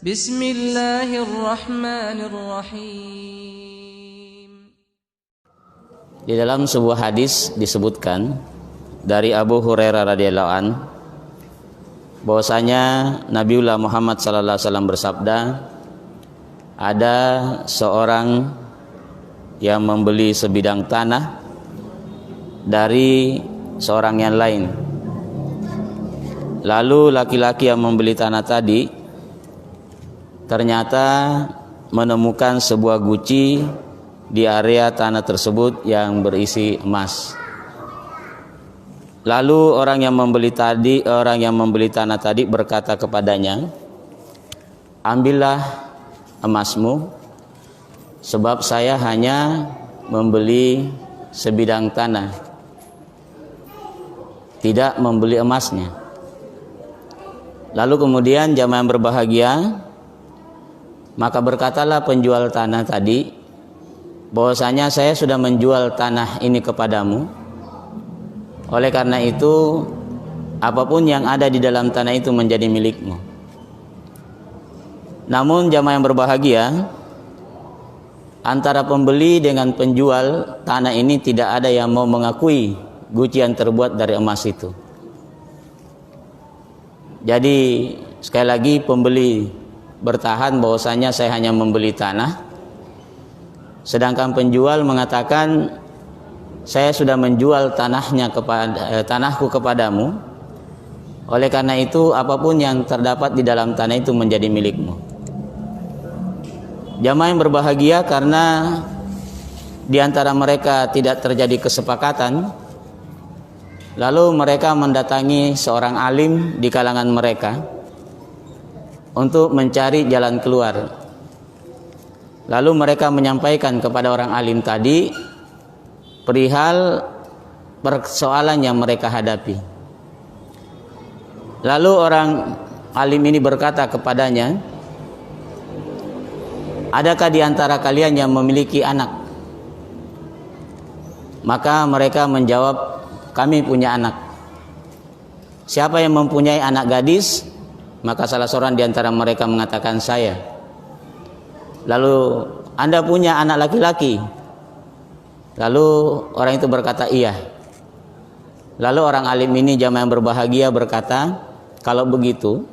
Bismillahirrahmanirrahim. Di dalam sebuah hadis disebutkan dari Abu Hurairah radhiyallahu an bahwasanya Nabiullah Muhammad sallallahu alaihi wasallam bersabda, ada seorang yang membeli sebidang tanah dari seorang yang lain. Lalu laki-laki yang membeli tanah tadi ternyata menemukan sebuah guci di area tanah tersebut yang berisi emas. Lalu orang yang membeli tanah tadi berkata kepadanya, ambillah emasmu, sebab saya hanya membeli sebidang tanah, tidak membeli emasnya. Lalu kemudian jamaah yang berbahagia, maka berkatalah penjual tanah tadi, bahwasanya saya sudah menjual tanah ini kepadamu. Oleh karena itu, apapun yang ada di dalam tanah itu menjadi milikmu. Namun jamaah yang berbahagia, antara pembeli dengan penjual tanah ini tidak ada yang mau mengakui guci yang terbuat dari emas itu. Jadi sekali lagi pembeli bertahan bahwasanya saya hanya membeli tanah, sedangkan penjual mengatakan saya sudah menjual tanahku kepadamu. Oleh karena itu apapun yang terdapat di dalam tanah itu menjadi milikmu. Jamaah yang berbahagia, karena di antara mereka tidak terjadi kesepakatan, lalu mereka mendatangi seorang alim di kalangan mereka untuk mencari jalan keluar. Lalu mereka menyampaikan kepada orang alim tadi perihal persoalan yang mereka hadapi. Lalu orang alim ini berkata kepadanya, adakah di antara kalian yang memiliki anak? Maka mereka menjawab, kami punya anak. Siapa yang mempunyai anak gadis? Maka salah seorang di antara mereka mengatakan, saya. Lalu, Anda punya anak laki-laki? Lalu orang itu berkata, iya. Lalu orang alim ini, jamaah yang berbahagia, berkata, kalau begitu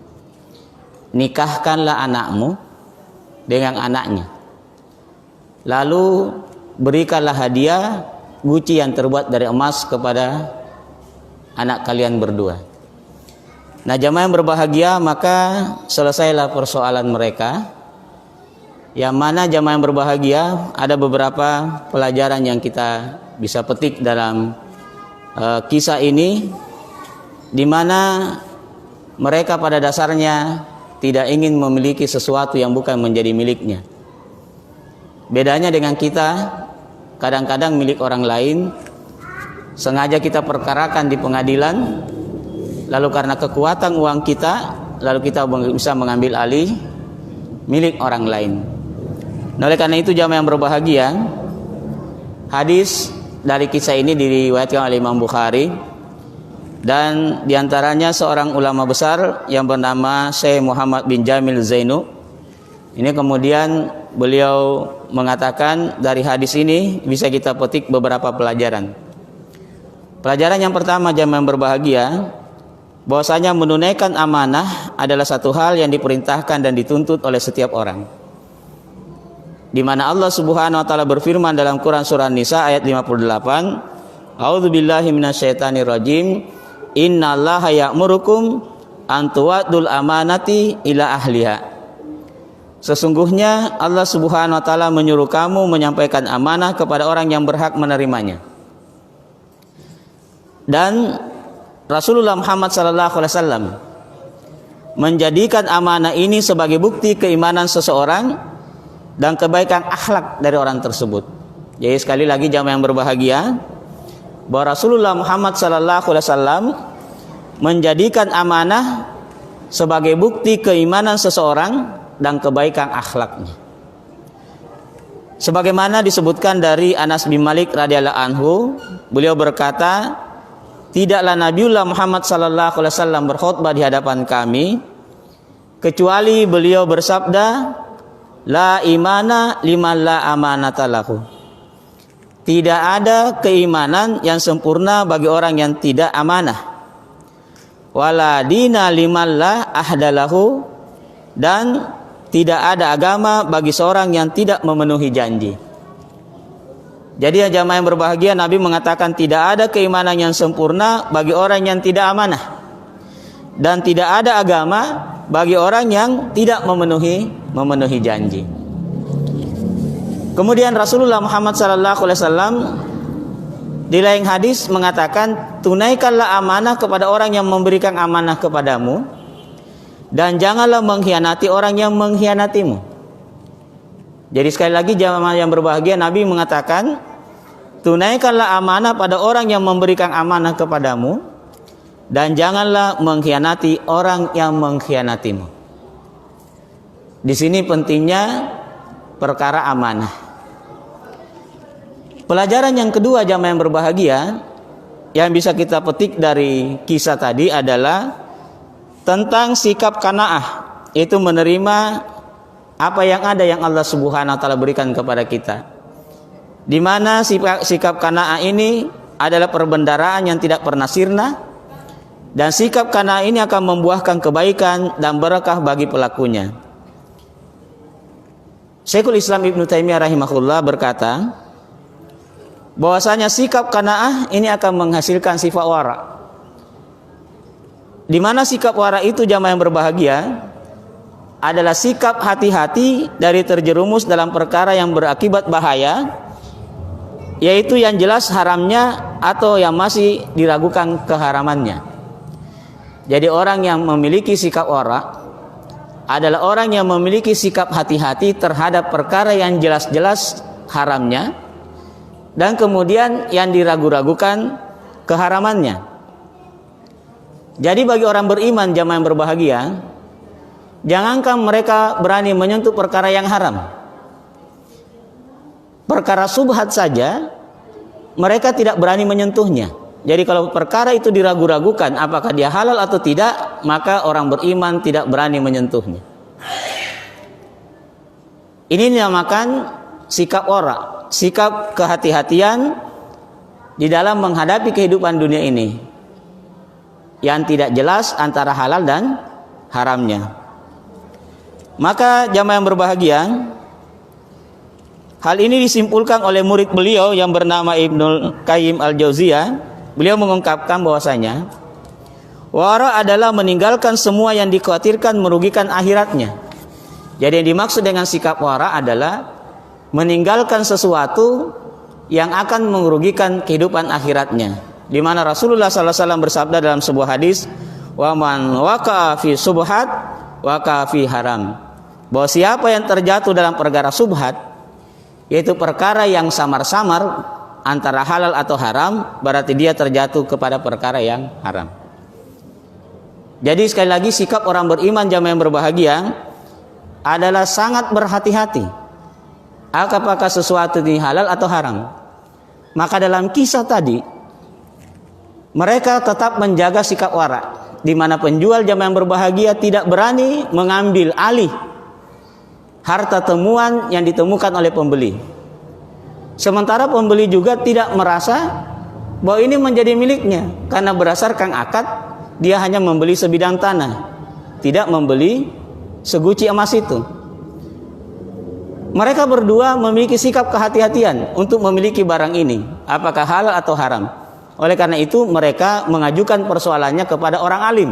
nikahkanlah anakmu dengan anaknya, lalu berikanlah hadiah guci yang terbuat dari emas kepada anak kalian berdua. Nah jamaah yang berbahagia, maka selesailah persoalan mereka. Yang mana jamaah yang berbahagia, ada beberapa pelajaran yang kita bisa petik dalam kisah ini, di mana mereka pada dasarnya tidak ingin memiliki sesuatu yang bukan menjadi miliknya. Bedanya dengan kita, kadang-kadang milik orang lain sengaja kita perkarakan di pengadilan, lalu karena kekuatan uang kita, lalu kita bisa mengambil alih milik orang lain. Nah, oleh karena itu jamaah yang berbahagia, hadis dari kisah ini diriwayatkan oleh Imam Bukhari, dan diantaranya seorang ulama besar yang bernama Syekh Muhammad bin Jamil Zainu. Ini kemudian beliau mengatakan dari hadis ini bisa kita petik beberapa pelajaran. Pelajaran yang pertama jamaah yang berbahagia, bahwasanya menunaikan amanah adalah satu hal yang diperintahkan dan dituntut oleh setiap orang. Di mana Allah Subhanahu wa taala berfirman dalam Quran surah Nisa ayat 58, A'udzubillahi minasyaitonirrajim, innallaha ya'murukum an tu'addul amanati ila ahliha. Sesungguhnya Allah Subhanahu wa taala menyuruh kamu menyampaikan amanah kepada orang yang berhak menerimanya. Dan Rasulullah Muhammad sallallahu alaihi wasallam menjadikan amanah ini sebagai bukti keimanan seseorang dan kebaikan akhlak dari orang tersebut. Jadi sekali lagi jamaah yang berbahagia, bahwa Rasulullah Muhammad sallallahu alaihi wasallam menjadikan amanah sebagai bukti keimanan seseorang dan kebaikan akhlaknya. Sebagaimana disebutkan dari Anas bin Malik radhiyallahu anhu, beliau berkata, tidaklah Nabiullah Muhammad sallallahu alaihi wasallam berkhutbah di hadapan kami kecuali beliau bersabda, la imana liman la amanata lahu. Tidak ada keimanan yang sempurna bagi orang yang tidak amanah. Wala dina liman la ahdalahu, dan tidak ada agama bagi seorang yang tidak memenuhi janji. Jadi ya jamaah yang berbahagia, Nabi mengatakan tidak ada keimanan yang sempurna bagi orang yang tidak amanah, dan tidak ada agama bagi orang yang tidak memenuhi janji. Kemudian Rasulullah Muhammad SAW di lain hadis mengatakan, tunaikanlah amanah kepada orang yang memberikan amanah kepadamu, dan janganlah mengkhianati orang yang mengkhianatimu. Jadi sekali lagi jamaah yang berbahagia, Nabi mengatakan, tunaikanlah amanah pada orang yang memberikan amanah kepadamu, dan janganlah mengkhianati orang yang mengkhianatimu. Di sini pentingnya perkara amanah. Pelajaran yang kedua jamaah yang berbahagia yang bisa kita petik dari kisah tadi adalah tentang sikap qanaah, itu menerima apa yang ada yang Allah Subhanahu wa taala berikan kepada kita. Di mana sikap qanaah ini adalah perbendaharaan yang tidak pernah sirna, dan sikap qanaah ini akan membuahkan kebaikan dan berkah bagi pelakunya. Syekhul Islam Ibnu Taimiyah rahimahullah berkata bahwasanya sikap qanaah ini akan menghasilkan sifat wara. Di mana sikap wara itu jamaah yang berbahagia adalah sikap hati-hati dari terjerumus dalam perkara yang berakibat bahaya, yaitu yang jelas haramnya atau yang masih diragukan keharamannya. Jadi orang yang memiliki sikap wara adalah orang yang memiliki sikap hati-hati terhadap perkara yang jelas-jelas haramnya, dan kemudian yang diragu-ragukan keharamannya. Jadi bagi orang beriman jamaah yang berbahagia, jangankan mereka berani menyentuh perkara yang haram, perkara subhat saja mereka tidak berani menyentuhnya. Jadi kalau perkara itu diragu-ragukan apakah dia halal atau tidak, maka orang beriman tidak berani menyentuhnya. Ini dinamakan sikap wara, sikap kehati-hatian di dalam menghadapi kehidupan dunia ini yang tidak jelas antara halal dan haramnya. Maka jamaah yang berbahagia, hal ini disimpulkan oleh murid beliau yang bernama Ibnul Qayyim Al-Jauziyah. Beliau mengungkapkan bahwasanya wara adalah meninggalkan semua yang dikhawatirkan merugikan akhiratnya. Jadi yang dimaksud dengan sikap wara adalah meninggalkan sesuatu yang akan merugikan kehidupan akhiratnya. Di mana Rasulullah SAW bersabda dalam sebuah hadis, wa man waqa'a fi subhat waqa'a fi haram. Bahwa siapa yang terjatuh dalam perkara subhat, yaitu perkara yang samar-samar antara halal atau haram, berarti dia terjatuh kepada perkara yang haram. Jadi sekali lagi sikap orang beriman jamaah yang berbahagia adalah sangat berhati-hati apakah sesuatu ini halal atau haram. Maka dalam kisah tadi mereka tetap menjaga sikap wara, di mana penjual jamaah yang berbahagia tidak berani mengambil alih harta temuan yang ditemukan oleh pembeli. Sementara pembeli juga tidak merasa bahwa ini menjadi miliknya, karena berdasarkan akad dia hanya membeli sebidang tanah, tidak membeli seguci emas itu. Mereka berdua memiliki sikap kehati-hatian untuk memiliki barang ini, apakah halal atau haram. Oleh karena itu mereka mengajukan persoalannya kepada orang alim.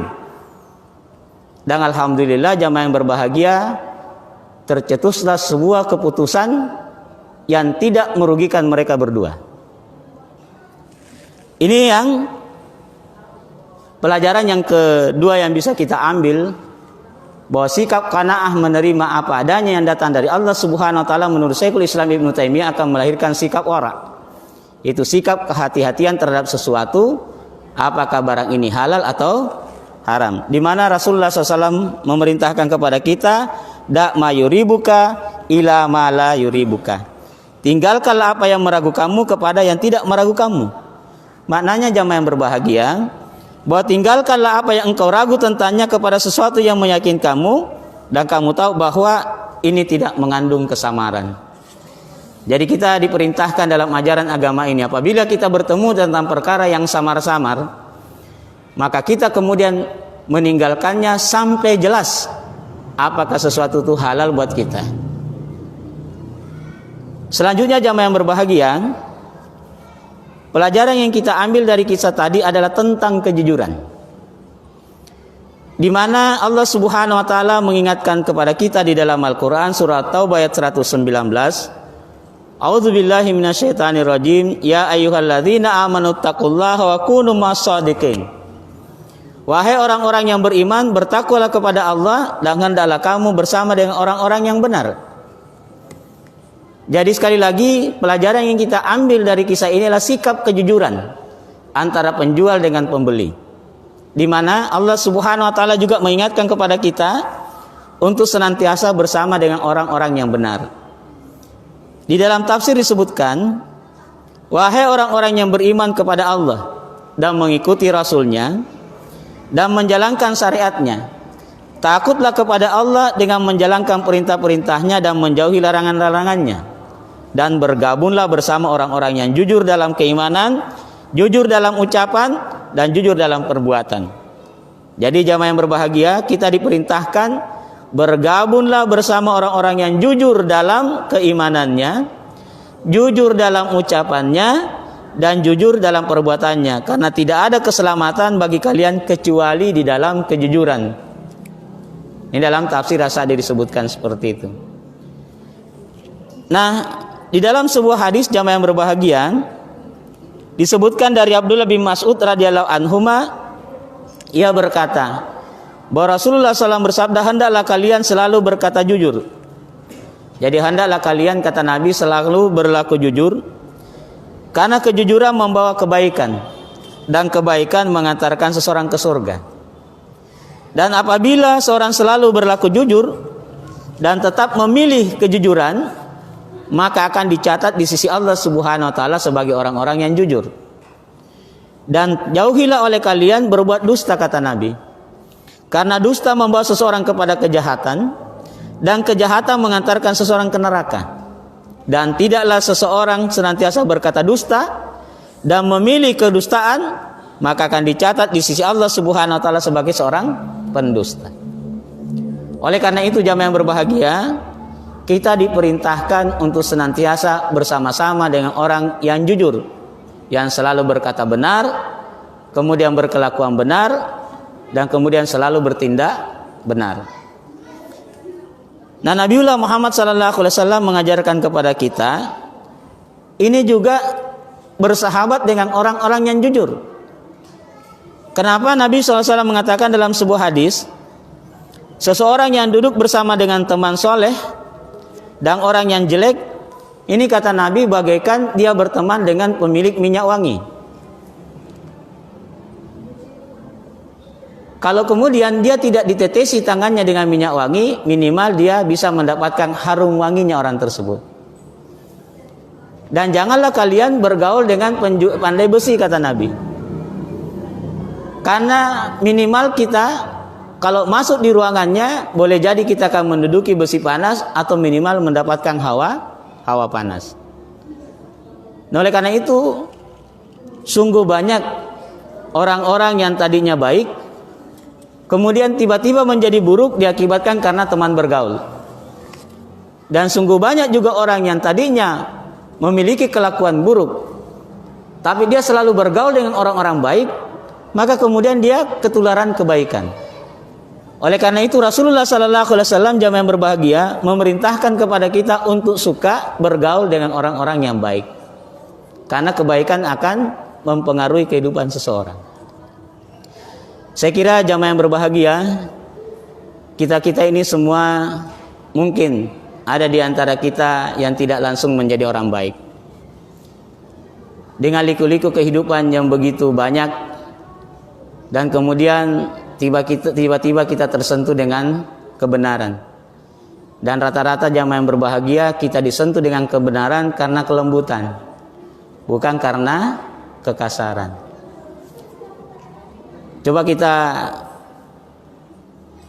Dan alhamdulillah jamaah yang berbahagia, tercetuslah sebuah keputusan yang tidak merugikan mereka berdua. Ini yang pelajaran yang kedua yang bisa kita ambil, bahwa sikap qanaah menerima apa adanya yang datang dari Allah Subhanahu wa taala menurut Syekhul Islam Ibnu Taimiyah akan melahirkan sikap wara. Itu sikap kehati-hatian terhadap sesuatu, apakah barang ini halal atau haram. Di mana Rasulullah SAW memerintahkan kepada kita, da ma yuribuka ila ma la yuribuka. Tinggalkanlah apa yang meragukanmu kepada yang tidak meragukanmu. Maknanya jamaah yang berbahagia, bahwa tinggalkanlah apa yang engkau ragu tentangnya kepada sesuatu yang meyakinkanmu, dan kamu tahu bahwa ini tidak mengandung kesamaran. Jadi kita diperintahkan dalam ajaran agama ini, apabila kita bertemu tentang perkara yang samar-samar, maka kita kemudian meninggalkannya sampai jelas apakah sesuatu itu halal buat kita. Selanjutnya jamaah yang berbahagia, pelajaran yang kita ambil dari kisah tadi adalah tentang kejujuran, di mana Allah Subhanahu wa taala mengingatkan kepada kita di dalam Al-Qur'an surah Taubah ayat 119, A'udzubillahi minasyaitonirrajim, ya ayyuhalladzina amanu taqullaha wa kunu mashadiqin. Wahai orang-orang yang beriman, bertakwalah kepada Allah dan hendaklah kamu bersama dengan orang-orang yang benar. Jadi sekali lagi, pelajaran yang kita ambil dari kisah ini adalah sikap kejujuran antara penjual dengan pembeli, di mana Allah Subhanahu wa taala juga mengingatkan kepada kita untuk senantiasa bersama dengan orang-orang yang benar. Di dalam tafsir disebutkan, wahai orang-orang yang beriman kepada Allah dan mengikuti Rasul-Nya dan menjalankan syariat-Nya, takutlah kepada Allah dengan menjalankan perintah-perintahnya dan menjauhi larangan-larangannya, dan bergabunglah bersama orang-orang yang jujur dalam keimanan, jujur dalam ucapan, dan jujur dalam perbuatan. Jadi jamaah yang berbahagia, kita diperintahkan bergabunglah bersama orang-orang yang jujur dalam keimanannya, jujur dalam ucapannya, dan jujur dalam perbuatannya, karena tidak ada keselamatan bagi kalian kecuali di dalam kejujuran. Ini dalam tafsir As-Sa'di disebutkan seperti itu. Nah, di dalam sebuah hadis jamaah yang berbahagia disebutkan dari Abdullah bin Mas'ud radhiyallahu anhuma, ia berkata bahwa Rasulullah SAW bersabda, hendaklah kalian selalu berkata jujur. Jadi hendaklah kalian, kata Nabi, selalu berlaku jujur, karena kejujuran membawa kebaikan, dan kebaikan mengantarkan seseorang ke surga. Dan apabila seorang selalu berlaku jujur dan tetap memilih kejujuran, maka akan dicatat di sisi Allah Subhanahu wa taala sebagai orang-orang yang jujur. Dan jauhilah oleh kalian berbuat dusta, kata Nabi, karena dusta membawa seseorang kepada kejahatan, dan kejahatan mengantarkan seseorang ke neraka. Dan tidaklah seseorang senantiasa berkata dusta dan memilih kedustaan, maka akan dicatat di sisi Allah Subhanahu wa taala sebagai seorang pendusta. Oleh karena itu jamaah yang berbahagia, kita diperintahkan untuk senantiasa bersama-sama dengan orang yang jujur, yang selalu berkata benar, kemudian berkelakuan benar, dan kemudian selalu bertindak benar. Nah, Nabiullah Muhammad SAW mengajarkan kepada kita ini juga bersahabat dengan orang-orang yang jujur. Kenapa Nabi SAW mengatakan dalam sebuah hadis, seseorang yang duduk bersama dengan teman soleh dan orang yang jelek, ini kata Nabi bagaikan dia berteman dengan pemilik minyak wangi. Kalau kemudian dia tidak ditetesi tangannya dengan minyak wangi, minimal dia bisa mendapatkan harum wanginya orang tersebut. Dan janganlah kalian bergaul dengan pandai besi, kata Nabi. Karena minimal kita kalau masuk di ruangannya, boleh jadi kita akan menduduki besi panas atau minimal mendapatkan hawa panas. Nah, oleh karena itu, sungguh banyak orang-orang yang tadinya baik, kemudian tiba-tiba menjadi buruk diakibatkan karena teman bergaul. Dan sungguh banyak juga orang yang tadinya memiliki kelakuan buruk, tapi dia selalu bergaul dengan orang-orang baik, maka kemudian dia ketularan kebaikan. Oleh karena itu Rasulullah SAW jamaah yang berbahagia memerintahkan kepada kita untuk suka bergaul dengan orang-orang yang baik, karena kebaikan akan mempengaruhi kehidupan seseorang. Saya kira jamaah yang berbahagia, kita ini semua mungkin ada di antara kita yang tidak langsung menjadi orang baik. Dengan liku-liku kehidupan yang begitu banyak, dan kemudian tiba-tiba kita tersentuh dengan kebenaran. Dan rata-rata jamaah yang berbahagia kita disentuh dengan kebenaran karena kelembutan, bukan karena kekasaran. Coba kita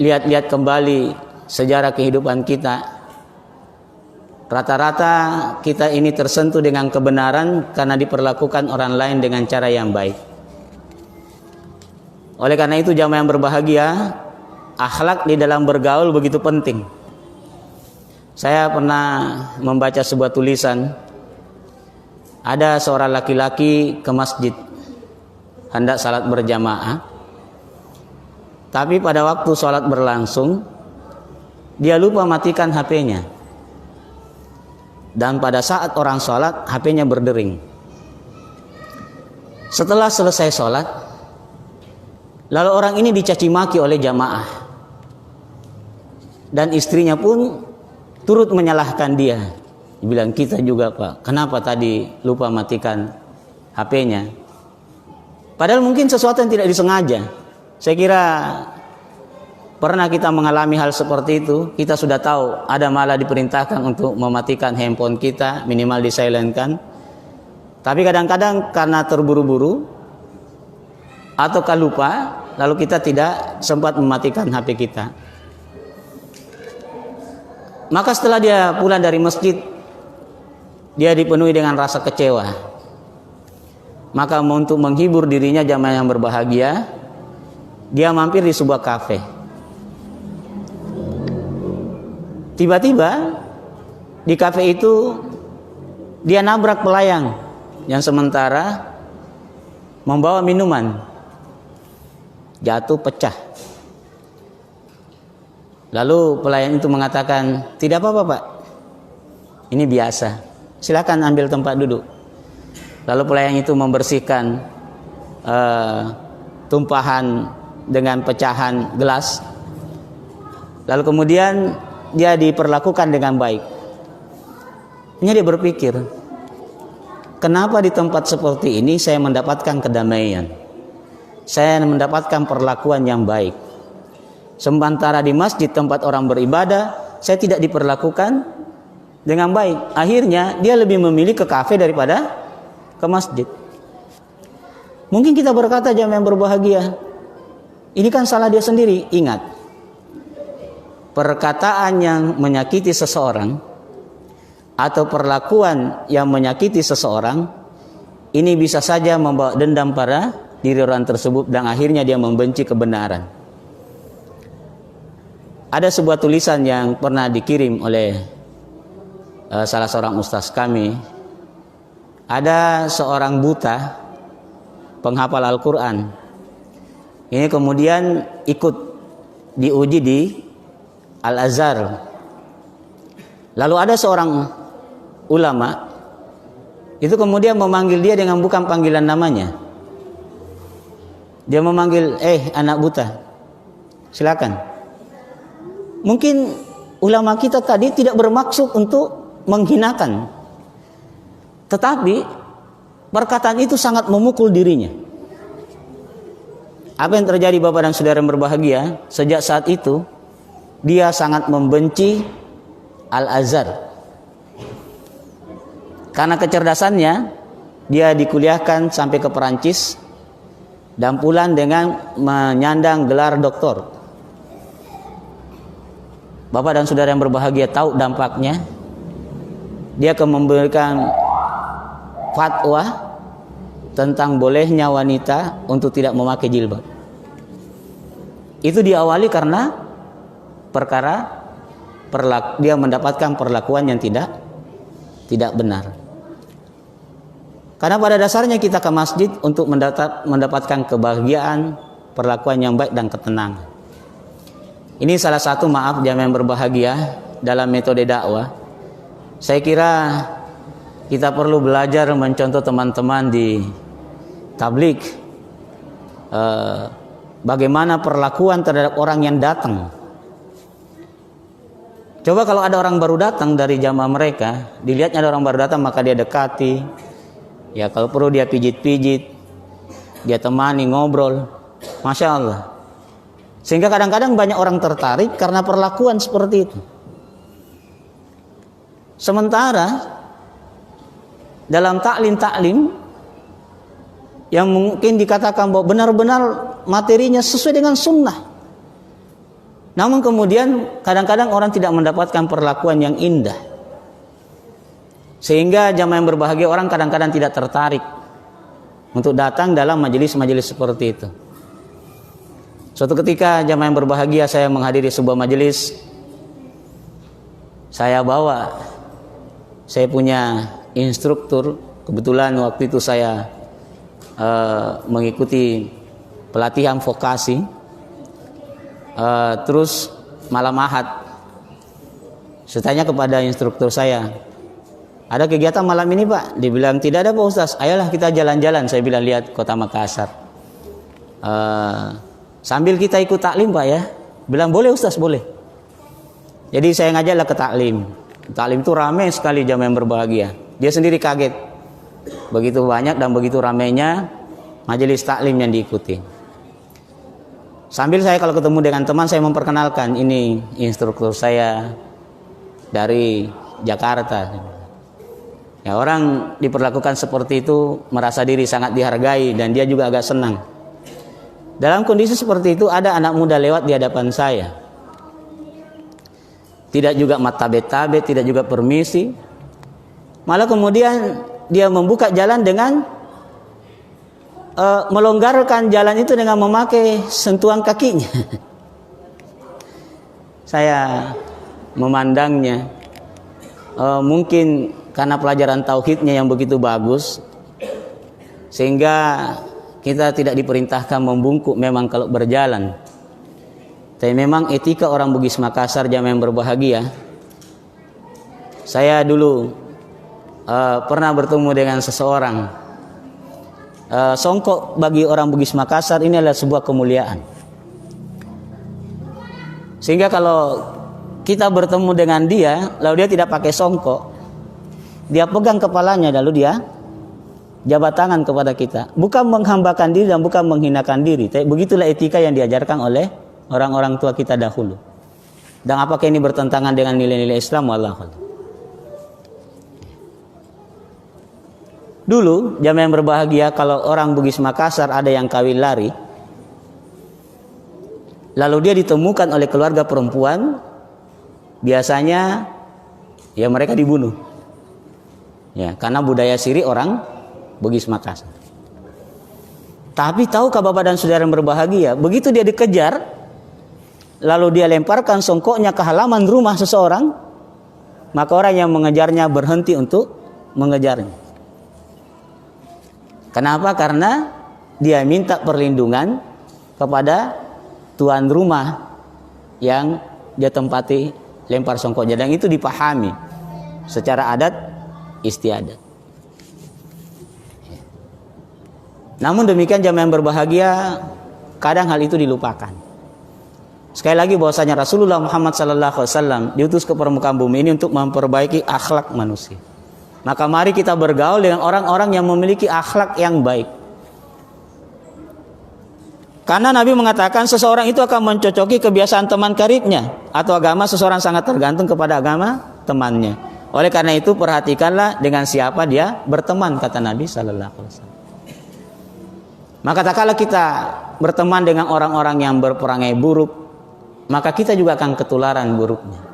lihat-lihat kembali sejarah kehidupan kita, rata-rata kita ini tersentuh dengan kebenaran karena diperlakukan orang lain dengan cara yang baik. Oleh karena itu jamaah yang berbahagia, akhlak di dalam bergaul begitu penting. Saya pernah membaca sebuah tulisan, ada seorang laki-laki ke masjid hendak salat berjamaah, tapi pada waktu salat berlangsung dia lupa matikan HP-nya, dan pada saat orang salat HP-nya berdering. Setelah selesai salat, lalu orang ini dicaci maki oleh jamaah, dan istrinya pun turut menyalahkan dia. Dibilang, kita juga Pak, kenapa tadi lupa matikan HP-nya? Padahal mungkin sesuatu yang tidak disengaja. Saya kira pernah kita mengalami hal seperti itu. Kita sudah tahu ada malah diperintahkan untuk mematikan handphone kita, minimal di-silentkan. Tapi kadang-kadang karena terburu-buru atau lupa, lalu kita tidak sempat mematikan HP kita. Maka setelah dia pulang dari masjid, dia dipenuhi dengan rasa kecewa. Maka untuk menghibur dirinya jamaah yang berbahagia, dia mampir di sebuah kafe. Tiba-tiba di kafe itu dia nabrak pelayan yang sementara membawa minuman, jatuh pecah. Lalu pelayan itu mengatakan, tidak apa-apa Pak, ini biasa, silakan ambil tempat duduk. Lalu pelayan itu membersihkan tumpahan dengan pecahan gelas. Lalu kemudian dia diperlakukan dengan baik. Ini dia berpikir, kenapa di tempat seperti ini saya mendapatkan kedamaian, saya mendapatkan perlakuan yang baik. Sementara di masjid tempat orang beribadah, saya tidak diperlakukan dengan baik. Akhirnya dia lebih memilih ke kafe daripada ke masjid. Mungkin kita berkata jamaah yang berbahagia, ini kan salah dia sendiri. Ingat, perkataan yang menyakiti seseorang atau perlakuan yang menyakiti seseorang, ini bisa saja membawa dendam pada diri orang tersebut dan akhirnya dia membenci kebenaran. Ada sebuah tulisan yang pernah dikirim oleh salah seorang ustaz kami. Ada seorang buta penghafal Al-Quran. Ini kemudian ikut diuji di Al-Azhar. Lalu ada seorang ulama itu kemudian memanggil dia dengan bukan panggilan namanya. Dia memanggil, anak buta, silakan. Mungkin ulama kita tadi tidak bermaksud untuk menghinakan, tetapi perkataan itu sangat memukul dirinya. Apa yang terjadi Bapak dan Saudara yang berbahagia? Sejak saat itu dia sangat membenci Al-Azhar. Karena kecerdasannya, dia dikuliahkan sampai ke Perancis dan pulang dengan menyandang gelar doktor. Bapak dan Saudara yang berbahagia tahu dampaknya. Dia akan memberikan fatwa tentang bolehnya wanita untuk tidak memakai jilbab. Itu diawali karena perkara dia mendapatkan perlakuan yang tidak benar. Karena pada dasarnya kita ke masjid untuk mendapatkan kebahagiaan, perlakuan yang baik dan ketenangan. Ini salah satu jamaah yang berbahagia dalam metode dakwah. Saya kira kita perlu belajar mencontoh teman-teman di tabligh, bagaimana perlakuan terhadap orang yang datang. Coba kalau ada orang baru datang dari jamaah mereka, dilihatnya ada orang baru datang maka dia dekati, ya kalau perlu dia pijit-pijit, dia temani ngobrol, Masya Allah. Sehingga kadang-kadang banyak orang tertarik karena perlakuan seperti itu. Sementara dalam taklim yang mungkin dikatakan bahwa benar-benar materinya sesuai dengan sunnah, Namun kemudian kadang-kadang orang tidak mendapatkan perlakuan yang indah, sehingga jamaah yang berbahagia orang kadang-kadang tidak tertarik untuk datang dalam majelis-majelis seperti itu. Suatu ketika jamaah yang berbahagia saya menghadiri sebuah majelis, saya punya instruktur, kebetulan waktu itu saya mengikuti pelatihan vokasi, terus malam Ahad saya tanya kepada instruktur saya, ada kegiatan malam ini Pak? Dibilang tidak ada Pak Ustaz. Ayolah kita jalan-jalan, saya bilang, lihat kota Makassar, sambil kita ikut taklim Pak ya. Bilang boleh Ustaz, boleh. Jadi saya ngajaklah ke taklim. Taklim itu ramai sekali jamaah yang berbahagia. Dia sendiri kaget, begitu banyak dan begitu ramainya majelis taklim yang diikuti. Sambil saya kalau ketemu dengan teman, saya memperkenalkan, ini instruktur saya dari Jakarta. Ya, orang diperlakukan seperti itu merasa diri sangat dihargai dan dia juga agak senang. Dalam kondisi seperti itu ada anak muda lewat di hadapan saya. Tidak juga matabe-tabe, tidak juga permisi. Malah kemudian dia membuka jalan dengan melonggarkan jalan itu dengan memakai sentuhan kakinya. Saya memandangnya, mungkin karena pelajaran tauhidnya yang begitu bagus, sehingga kita tidak diperintahkan membungkuk memang kalau berjalan. Tapi memang etika orang Bugis Makassar jamaah yang berbahagia. Saya dulu pernah bertemu dengan seseorang. Songkok bagi orang Bugis Makassar ini adalah sebuah kemuliaan. Sehingga kalau kita bertemu dengan dia, lalu dia tidak pakai songkok, dia pegang kepalanya lalu dia jabat tangan kepada kita, bukan menghambakan diri dan bukan menghinakan diri. Tapi begitulah etika yang diajarkan oleh orang-orang tua kita dahulu. Dan apakah ini bertentangan dengan nilai-nilai Islam? Wallahu a'lam. Dulu jamaah yang berbahagia, kalau orang Bugis Makassar ada yang kawin lari, lalu dia ditemukan oleh keluarga perempuan, biasanya ya mereka dibunuh. Ya, karena budaya syirik orang Bugis Makassar. Tapi tahukah Bapak dan Saudara yang berbahagia, begitu dia dikejar, lalu dia lemparkan songkoknya ke halaman rumah seseorang, maka orang yang mengejarnya berhenti untuk mengejarnya. Kenapa? Karena dia minta perlindungan kepada tuan rumah yang dia tempati lempar songkoknya, dan itu dipahami secara adat istiadat. Namun demikian jamaah yang berbahagia, kadang hal itu dilupakan. Sekali lagi bahwasanya Rasulullah Muhammad SAW diutus ke permukaan bumi ini untuk memperbaiki akhlak manusia. Maka mari kita bergaul dengan orang-orang yang memiliki akhlak yang baik. Karena Nabi mengatakan seseorang itu akan mencocoki kebiasaan teman karibnya, atau agama seseorang sangat tergantung kepada agama temannya. Oleh karena itu perhatikanlah dengan siapa dia berteman, kata Nabi sallallahu alaihi wasallam. Maka tak kala kita berteman dengan orang-orang yang berperangai buruk, maka kita juga akan ketularan buruknya.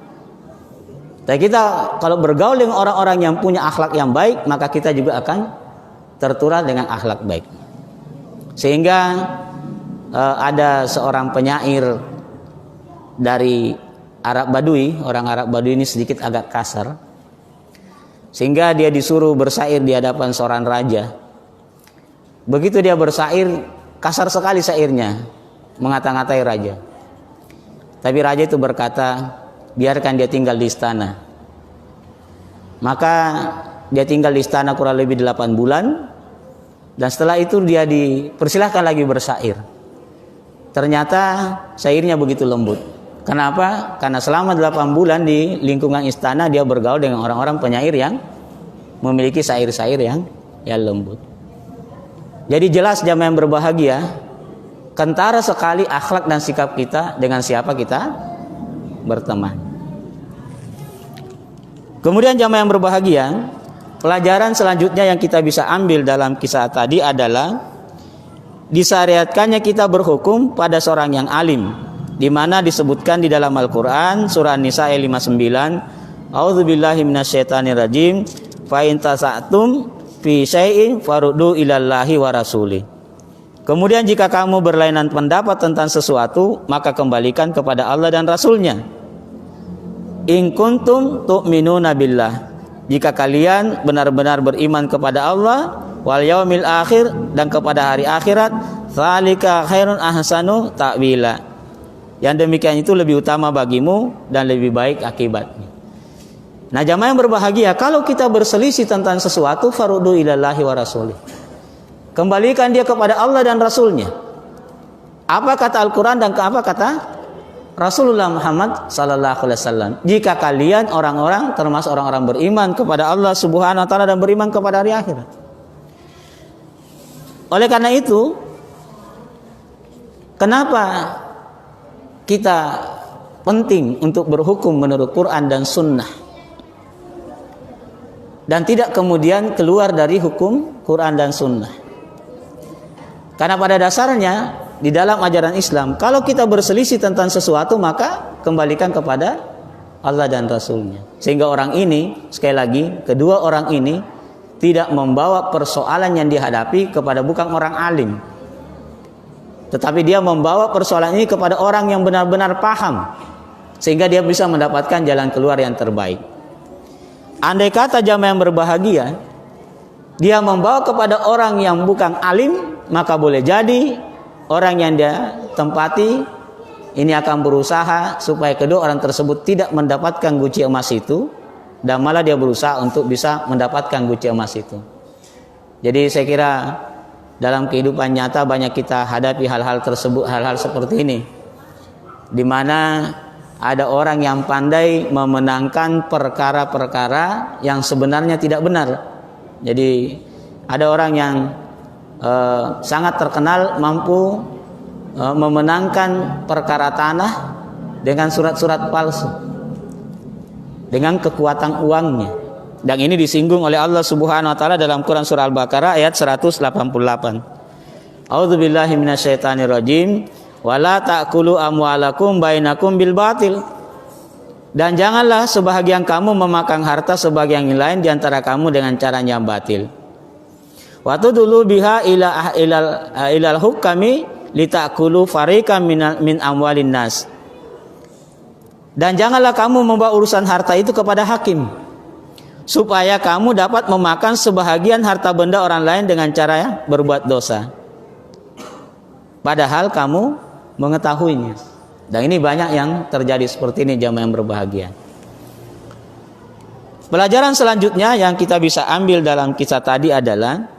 Tapi kita kalau bergaul dengan orang-orang yang punya akhlak yang baik, maka kita juga akan tertular dengan akhlak baik. Sehingga ada seorang penyair dari Arab Badui, orang Arab Badui ini sedikit agak kasar, sehingga dia disuruh bersair di hadapan seorang raja. Begitu dia bersair, kasar sekali syairnya, mengata-ngatai raja. Tapi raja itu berkata, biarkan dia tinggal di istana. Maka dia tinggal di istana kurang lebih 8 bulan, dan setelah itu dia dipersilahkan lagi bersair. Ternyata syairnya begitu lembut. Kenapa? Karena selama 8 bulan di lingkungan istana dia bergaul dengan orang-orang penyair yang memiliki syair-syair yang lembut. Jadi jelas jamaah yang berbahagia, kentara sekali akhlak dan sikap kita dengan siapa kita berteman. Kemudian jamaah yang berbahagia, pelajaran selanjutnya yang kita bisa ambil dalam kisah tadi adalah disyariatkannya kita berhukum pada seorang yang alim di mana disebutkan di dalam Al-Qur'an surah An-Nisa ayat 59, A'udzubillahi minasyaitonirrajim, fa in tasa'tum fi syai'in faruddu ilallahi wa rasuli. Kemudian jika kamu berlainan pendapat tentang sesuatu, maka kembalikan kepada Allah dan Rasulnya. In kuntum tu'minuna billah, jika kalian benar-benar beriman kepada Allah wal yaumil akhir, dan kepada hari akhirat, dzalika khairun ahsanu ta'wila, yang demikian itu lebih utama bagimu dan lebih baik akibatnya. Nah, jamaah yang berbahagia, kalau kita berselisih tentang sesuatu, faruddu ilallahi wa rasulih, kembalikan dia kepada Allah dan Rasulnya. Apa kata Al-Quran dan apa kata Rasulullah Muhammad sallallahu alaihi wasallam? Jika kalian orang-orang termasuk orang-orang beriman kepada Allah Subhanahu wa taala dan beriman kepada hari akhirat. Oleh karena itu, kenapa kita penting untuk berhukum menurut Quran dan Sunnah dan tidak kemudian keluar dari hukum Quran dan Sunnah? Karena pada dasarnya di dalam ajaran Islam, kalau kita berselisih tentang sesuatu, maka kembalikan kepada Allah dan Rasulnya. Sehingga orang ini, sekali lagi, kedua orang ini tidak membawa persoalan yang dihadapi kepada bukan orang alim, tetapi dia membawa persoalan ini kepada orang yang benar-benar paham, sehingga dia bisa mendapatkan jalan keluar yang terbaik. Andai kata jamaah yang berbahagia, dia membawa kepada orang yang bukan alim, maka boleh jadi orang yang dia tempati ini akan berusaha supaya kedua orang tersebut tidak mendapatkan guci emas itu, dan malah dia berusaha untuk bisa mendapatkan guci emas itu. Jadi saya kira dalam kehidupan nyata banyak kita hadapi hal-hal tersebut, hal-hal seperti ini, di mana ada orang yang pandai memenangkan perkara-perkara yang sebenarnya tidak benar. Jadi ada orang yang sangat terkenal mampu memenangkan perkara tanah dengan surat-surat palsu, dengan kekuatan uangnya. Dan ini disinggung oleh Allah Subhanahu wa taala dalam Quran surah Al-Baqarah ayat 188. A'udzubillahi minasyaitonirrajim, wala ta'kulu amwalakum bainakum bil batil. Dan janganlah sebahagian kamu memakan harta sebagian yang lain di antara kamu dengan cara yang batil. Wa tudulu biha ilal hukami litakulu fariqam min amwalin nas. Dan janganlah kamu membawa urusan harta itu kepada hakim, supaya kamu dapat memakan sebahagian harta benda orang lain dengan cara berbuat dosa, padahal kamu mengetahuinya. Dan ini banyak yang terjadi seperti ini, jamaah yang berbahagia. Pelajaran selanjutnya yang kita bisa ambil dalam kisah tadi adalah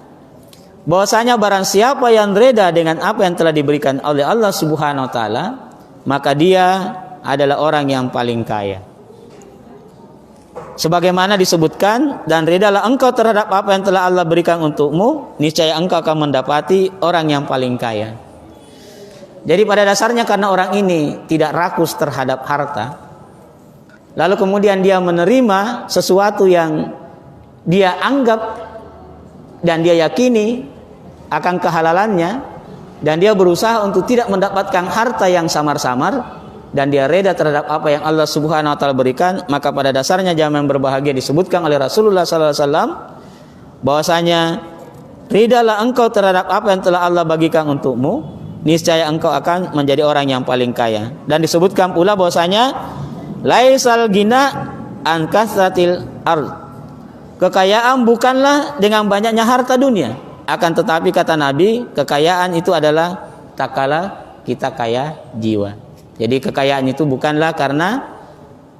bahwasanya barang siapa yang reda dengan apa yang telah diberikan oleh Allah Subhanahu wa taala, maka dia adalah orang yang paling kaya. Sebagaimana disebutkan, dan redalah engkau terhadap apa yang telah Allah berikan untukmu, niscaya engkau akan mendapati orang yang paling kaya. Jadi pada dasarnya karena orang ini tidak rakus terhadap harta, lalu kemudian dia menerima sesuatu yang dia anggap dan dia yakini akan kehalalannya, dan dia berusaha untuk tidak mendapatkan harta yang samar-samar, dan dia reda terhadap apa yang Allah Subhanahu wa taala berikan, maka pada dasarnya jamaah yang berbahagia disebutkan oleh Rasulullah sallallahu alaihi wasallam bahwasanya ridalah engkau terhadap apa yang telah Allah bagikan untukmu, niscaya engkau akan menjadi orang yang paling kaya. Dan disebutkan pula bahwasanya laisal gina an kasratil ard, kekayaan bukanlah dengan banyaknya harta dunia, akan tetapi kata Nabi, kekayaan itu adalah tak kalah kita kaya jiwa. Jadi kekayaan itu bukanlah karena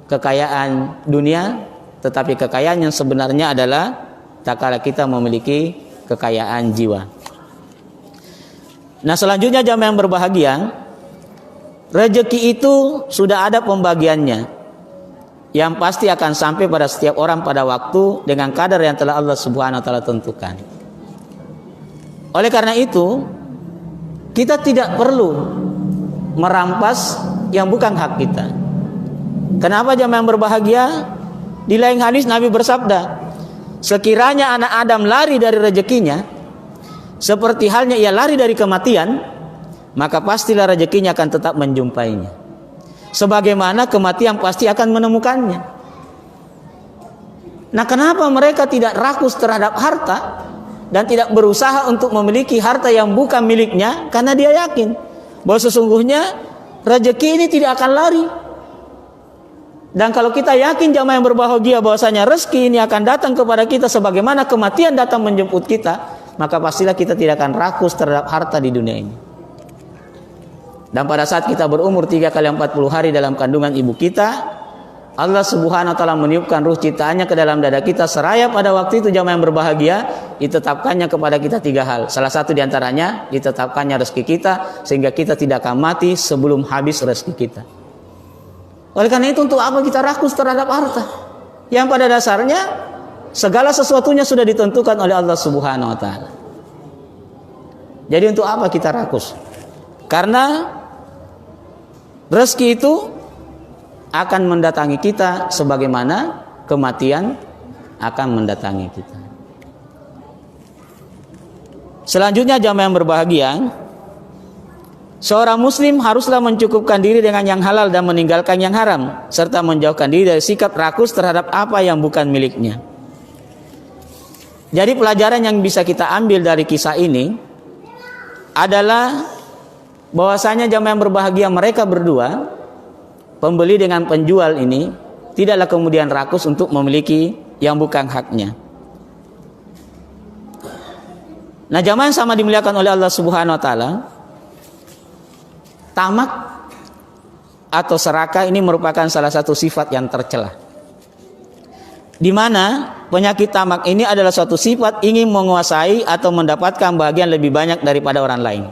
kekayaan dunia, tetapi kekayaan yang sebenarnya adalah tak kalah kita memiliki kekayaan jiwa. Nah, selanjutnya jamaah yang berbahagia, rezeki itu sudah ada pembagiannya, yang pasti akan sampai pada setiap orang pada waktu dengan kadar yang telah Allah Subhanahu wa taala tentukan. Oleh karena itu, kita tidak perlu merampas yang bukan hak kita. Kenapa jamaah yang berbahagia? Di lain hadis Nabi bersabda, sekiranya anak Adam lari dari rezekinya seperti halnya ia lari dari kematian, maka pastilah rezekinya akan tetap menjumpainya. sebagaimana kematian pasti akan menemukannya. Nah, kenapa mereka tidak rakus terhadap harta dan tidak berusaha untuk memiliki harta yang bukan miliknya? Karena dia yakin bahwa sesungguhnya rezeki ini tidak akan lari. Dan kalau kita yakin jamaah yang berbahagia bahwasanya rezeki ini akan datang kepada kita sebagaimana kematian datang menjemput kita, maka pastilah kita tidak akan rakus terhadap harta di dunia ini. Dan pada saat kita berumur 3 kali 40 hari dalam kandungan ibu kita, Allah Subhanahu wa taala meniupkan ruh ciptaannya ke dalam dada kita, seraya pada waktu itu jamaah yang berbahagia ditetapkannya kepada kita 3 hal. Salah satu diantaranya ditetapkannya rezeki kita, sehingga kita tidak akan mati sebelum habis rezeki kita. Oleh karena itu, untuk apa kita rakus terhadap harta yang pada dasarnya segala sesuatunya sudah ditentukan oleh Allah Subhanahu wa taala. Jadi untuk apa kita rakus? Karena rezeki itu akan mendatangi kita sebagaimana kematian akan mendatangi kita. Selanjutnya jamaah yang berbahagia, seorang muslim haruslah mencukupkan diri dengan yang halal dan meninggalkan yang haram, serta menjauhkan diri dari sikap rakus terhadap apa yang bukan miliknya. Jadi pelajaran yang bisa kita ambil dari kisah ini adalah bahwasanya jamaah yang berbahagia mereka berdua, pembeli dengan penjual ini, tidaklah kemudian rakus untuk memiliki yang bukan haknya. Nah, jamaah yang sama dimuliakan oleh Allah Subhanahu wa taala, tamak atau serakah ini merupakan salah satu sifat yang tercela. Di mana penyakit tamak ini adalah suatu sifat ingin menguasai atau mendapatkan bagian lebih banyak daripada orang lain.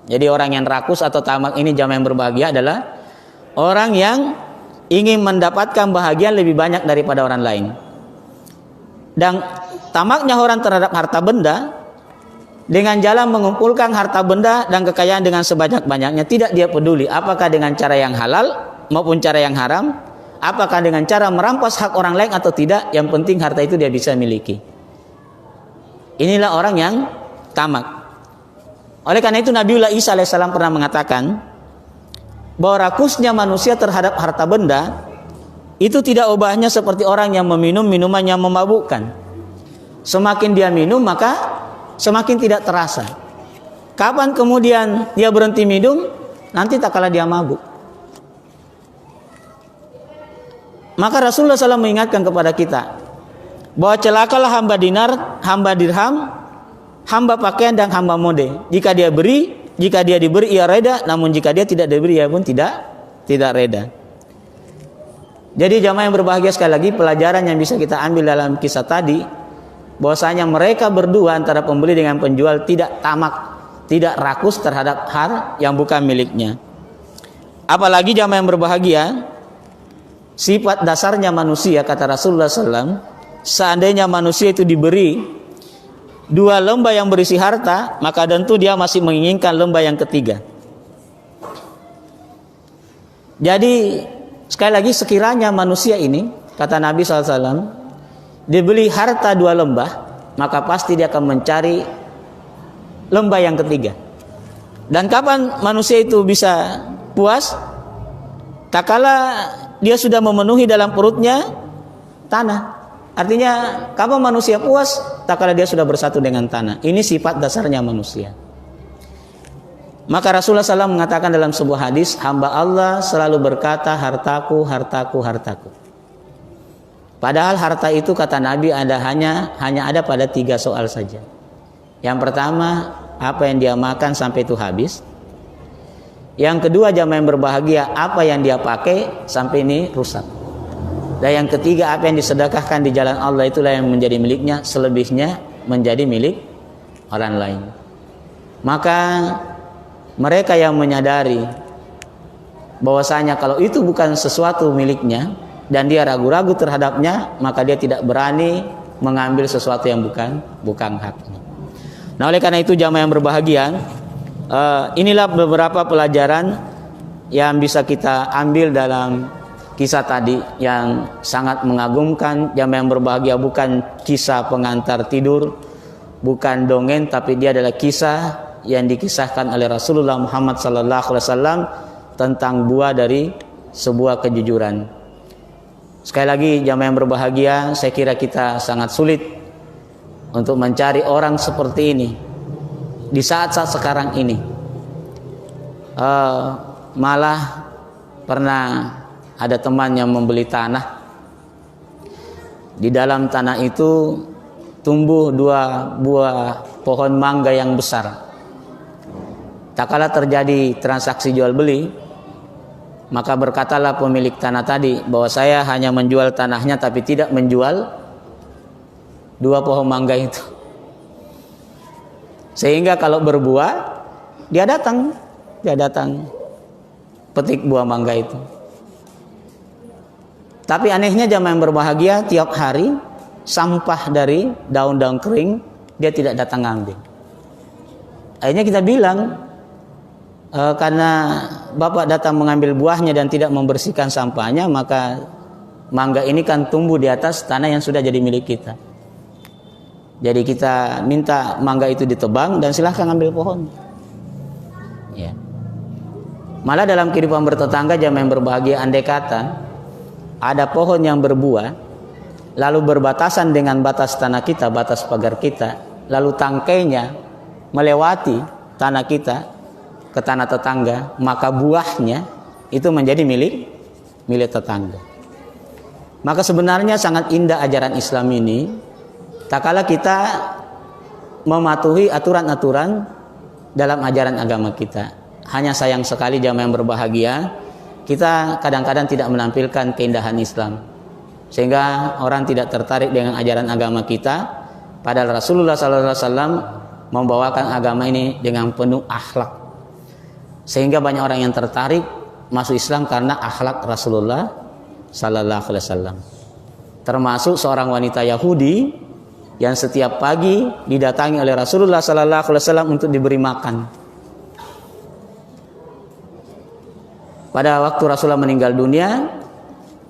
Jadi orang yang rakus atau tamak ini jamaah yang berbahagia adalah orang yang ingin mendapatkan bahagian lebih banyak daripada orang lain. Dan tamaknya orang terhadap harta benda dengan jalan mengumpulkan harta benda dan kekayaan dengan sebanyak-banyaknya, tidak dia peduli apakah dengan cara yang halal maupun cara yang haram, apakah dengan cara merampas hak orang lain atau tidak, yang penting harta itu dia bisa miliki. Inilah orang yang tamak. Oleh karena itu Nabiullah Isa alaihissalam pernah mengatakan bahwa rakusnya manusia terhadap harta benda itu tidak ubahnya seperti orang yang meminum minuman yang memabukkan. Semakin dia minum maka semakin tidak terasa. Kapan kemudian dia berhenti minum? Nanti tak kala dia mabuk. Maka Rasulullah SAW mengingatkan kepada kita bahwa celakalah hamba dinar, hamba dirham, hamba pakaian dan hamba mode. Jika dia diberi ia reda, namun jika dia tidak diberi ia pun tidak reda. Jadi jamaah yang berbahagia, sekali lagi pelajaran yang bisa kita ambil dalam kisah tadi, bahwasanya mereka berdua antara pembeli dengan penjual tidak tamak, tidak rakus terhadap hal yang bukan miliknya. Apalagi jamaah yang berbahagia, sifat dasarnya manusia, kata Rasulullah SAW, seandainya manusia itu diberi 2 lembah yang berisi harta, maka tentu dia masih menginginkan lembah yang ketiga. Jadi sekali lagi, sekiranya manusia ini, kata Nabi SAW, dibeli harta 2 lembah, maka pasti dia akan mencari lembah yang ketiga. Dan kapan manusia itu bisa puas? Tak kala dia sudah memenuhi dalam perutnya tanah. Artinya kapan manusia puas? Tak kala dia sudah bersatu dengan tanah. Ini sifat dasarnya manusia. Maka Rasulullah SAW mengatakan dalam sebuah hadis, hamba Allah selalu berkata hartaku, hartaku, hartaku. Padahal harta itu, kata Nabi, hanya ada pada 3 soal saja. Yang pertama, apa yang dia makan sampai itu habis. Yang kedua, jamaah yang berbahagia, apa yang dia pakai sampai ini rusak. Dan yang ketiga, apa yang disedekahkan di jalan Allah, itulah yang menjadi miliknya, selebihnya menjadi milik orang lain. Maka mereka yang menyadari bahwasanya kalau itu bukan sesuatu miliknya dan dia ragu-ragu terhadapnya, maka dia tidak berani mengambil sesuatu yang bukan haknya. Nah, oleh karena itu jamaah yang berbahagia, inilah beberapa pelajaran yang bisa kita ambil dalam kisah tadi yang sangat mengagumkan. Jamaah yang berbahagia bukan kisah pengantar tidur, bukan dongeng, tapi dia adalah kisah yang dikisahkan oleh Rasulullah Muhammad SAW tentang buah dari sebuah kejujuran. Sekali lagi jamaah yang berbahagia, saya kira kita sangat sulit untuk mencari orang seperti ini di saat-saat sekarang ini. Malah pernah ada teman yang membeli tanah. Di dalam tanah itu tumbuh 2 buah pohon mangga yang besar. Tak kala terjadi transaksi jual beli, maka berkatalah pemilik tanah tadi bahwa saya hanya menjual tanahnya tapi tidak menjual 2 pohon mangga itu. Sehingga kalau berbuah, dia datang petik buah mangga itu. Tapi anehnya jamaah yang berbahagia, tiap hari sampah dari daun-daun kering dia tidak datang ngambil. Akhirnya kita bilang, karena Bapak datang mengambil buahnya dan tidak membersihkan sampahnya, maka mangga ini kan tumbuh di atas tanah yang sudah jadi milik kita. Jadi kita minta mangga itu ditebang dan silahkan ambil pohon. Ya. Malah dalam kehidupan bertetangga jamaah yang berbahagia, andai kata ada pohon yang berbuah lalu berbatasan dengan batas tanah kita, batas pagar kita, lalu tangkainya melewati tanah kita ke tanah tetangga, maka buahnya itu menjadi milik tetangga. Maka sebenarnya sangat indah ajaran Islam ini, tak kala kita mematuhi aturan-aturan dalam ajaran agama kita. Hanya sayang sekali jamaah yang berbahagia, kita kadang-kadang tidak menampilkan keindahan Islam, sehingga orang tidak tertarik dengan ajaran agama kita. Padahal Rasulullah SAW membawakan agama ini dengan penuh akhlak, sehingga banyak orang yang tertarik masuk Islam karena akhlak Rasulullah SAW. Termasuk seorang wanita Yahudi yang setiap pagi didatangi oleh Rasulullah SAW untuk diberi makan. Pada waktu Rasulullah meninggal dunia,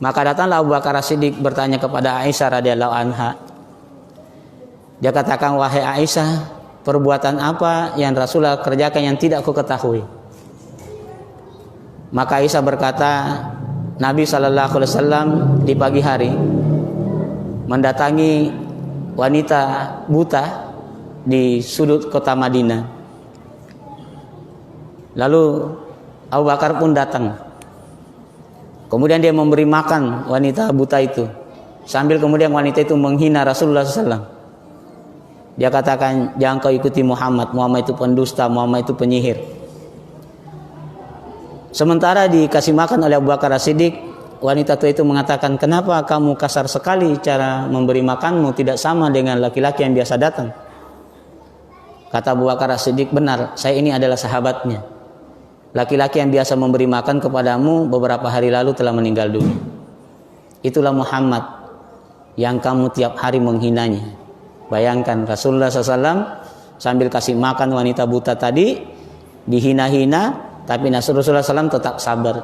maka datanglah Abu Bakar As-Siddiq bertanya kepada Aisyah radhiyallahu anha. Dia katakan, wahai Aisyah, perbuatan apa yang Rasulullah kerjakan yang tidak aku ketahui? Maka Aisyah berkata, Nabi SAW di pagi hari mendatangi wanita buta di sudut kota Madinah. Lalu Abu Bakar pun datang. Kemudian dia memberi makan wanita buta itu, sambil kemudian wanita itu menghina Rasulullah SAW. Dia katakan, jangan kau ikuti Muhammad itu pendusta, Muhammad itu penyihir. Sementara dikasih makan oleh Abu Bakar As-Siddiq, wanita tua itu mengatakan, kenapa kamu kasar sekali cara memberi makanmu, tidak sama dengan laki-laki yang biasa datang. Kata Abu Bakar As-Siddiq, benar, saya ini adalah sahabatnya. Laki-laki yang biasa memberi makan kepadamu beberapa hari lalu telah meninggal dunia. Itulah Muhammad yang kamu tiap hari menghinanya. Bayangkan Rasulullah SAW sambil kasih makan wanita buta tadi, dihina-hina, tapi Rasulullah SAW tetap sabar.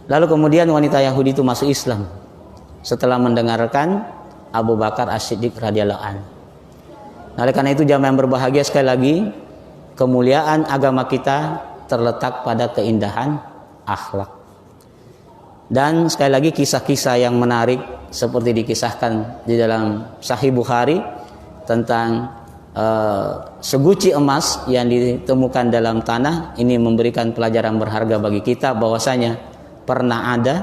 Lalu kemudian wanita Yahudi itu masuk Islam setelah mendengarkan Abu Bakar As-Siddiq radhiyallahu anhu. Oleh karena itu jamaah yang berbahagia, sekali lagi kemuliaan agama kita terletak pada keindahan akhlak. Dan sekali lagi kisah-kisah yang menarik seperti dikisahkan di dalam Sahih Bukhari tentang seguci emas yang ditemukan dalam tanah, ini memberikan pelajaran berharga bagi kita bahwasanya pernah ada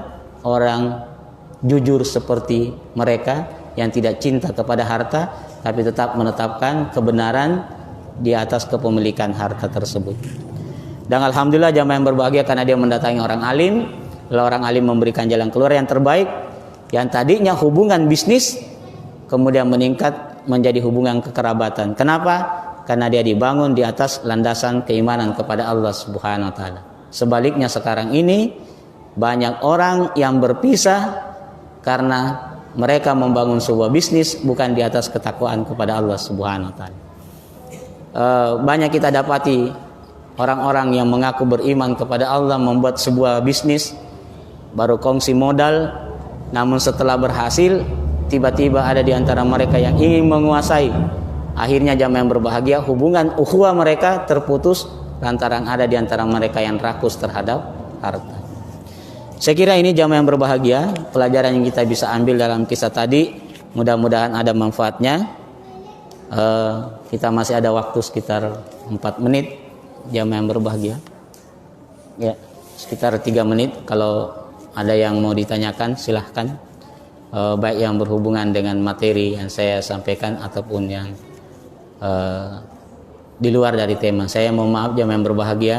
orang jujur seperti mereka yang tidak cinta kepada harta tapi tetap menetapkan kebenaran di atas kepemilikan harta tersebut. Dan alhamdulillah jamaah yang berbahagia, karena dia mendatangi orang alim, lalu orang alim memberikan jalan keluar yang terbaik, yang tadinya hubungan bisnis kemudian meningkat menjadi hubungan kekerabatan. Kenapa? Karena dia dibangun di atas landasan keimanan kepada Allah Subhanahu wa taala. Sebaliknya sekarang ini banyak orang yang berpisah karena mereka membangun sebuah bisnis bukan di atas ketakwaan kepada Allah Subhanahu wa taala. Banyak kita dapati orang-orang yang mengaku beriman kepada Allah membuat sebuah bisnis, baru kongsi modal, namun setelah berhasil tiba-tiba ada di antara mereka yang ingin menguasai. Akhirnya jamaah yang berbahagia, hubungan ukhuwah mereka terputus lantaran ada di antara mereka yang rakus terhadap harta. Saya kira ini jamaah yang berbahagia, pelajaran yang kita bisa ambil dalam kisah tadi, mudah-mudahan ada manfaatnya. Kita masih ada waktu sekitar 4 menit, jamaah yang berbahagia. Ya, sekitar 3 menit. Kalau ada yang mau ditanyakan silahkan, baik yang berhubungan dengan materi yang saya sampaikan ataupun yang di luar dari tema. Saya mohon maaf jamaah yang berbahagia,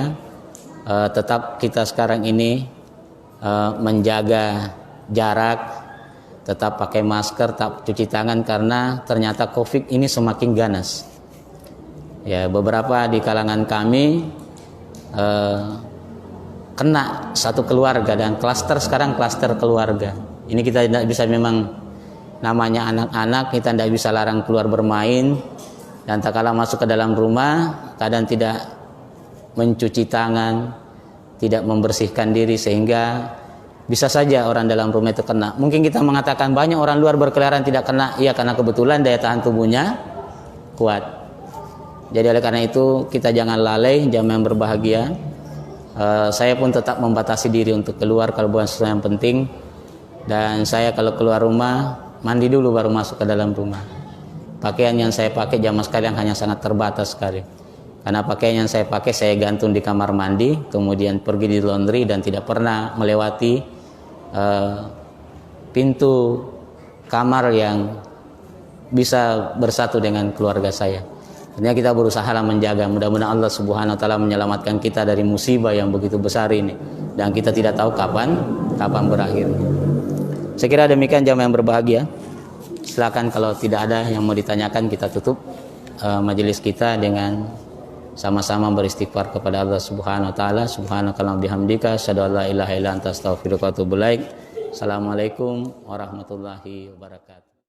tetap kita sekarang ini menjaga jarak, tetap pakai masker, tetap cuci tangan, karena ternyata COVID ini semakin ganas. Ya, beberapa di kalangan kami kena satu keluarga, dan klaster sekarang klaster keluarga. Ini kita tidak bisa, memang namanya anak-anak kita tidak bisa larang keluar bermain, dan tak kala masuk ke dalam rumah kadang tidak mencuci tangan, tidak membersihkan diri, sehingga bisa saja orang dalam rumah itu kena. Mungkin kita mengatakan banyak orang luar berkeliaran tidak kena, iya karena kebetulan daya tahan tubuhnya kuat. Jadi oleh karena itu kita jangan lalai, jamaah yang berbahagia. Saya pun tetap membatasi diri untuk keluar kalau bukan sesuatu yang penting, dan saya kalau keluar rumah mandi dulu baru masuk ke dalam rumah. Pakaian yang saya pakai jamaah sekalian hanya sangat terbatas sekali. Karena pakaian yang saya pakai saya gantung di kamar mandi, kemudian pergi di laundry, dan tidak pernah melewati pintu kamar yang bisa bersatu dengan keluarga saya. Artinya kita berusaha menjaga, mudah-mudahan Allah Subhanahu wa taala menyelamatkan kita dari musibah yang begitu besar ini, dan kita tidak tahu kapan berakhir. Saya kira demikian jamaah yang berbahagia. Silakan kalau tidak ada yang mau ditanyakan, kita tutup majelis kita dengan sama-sama beristighfar kepada Allah Subhanahu wa taala. Subhanakallahumma bihamdika asyhadu an la ilaha illa anta astaghfiruka wa atubu ilaik. Assalamualaikum warahmatullahi wabarakatuh.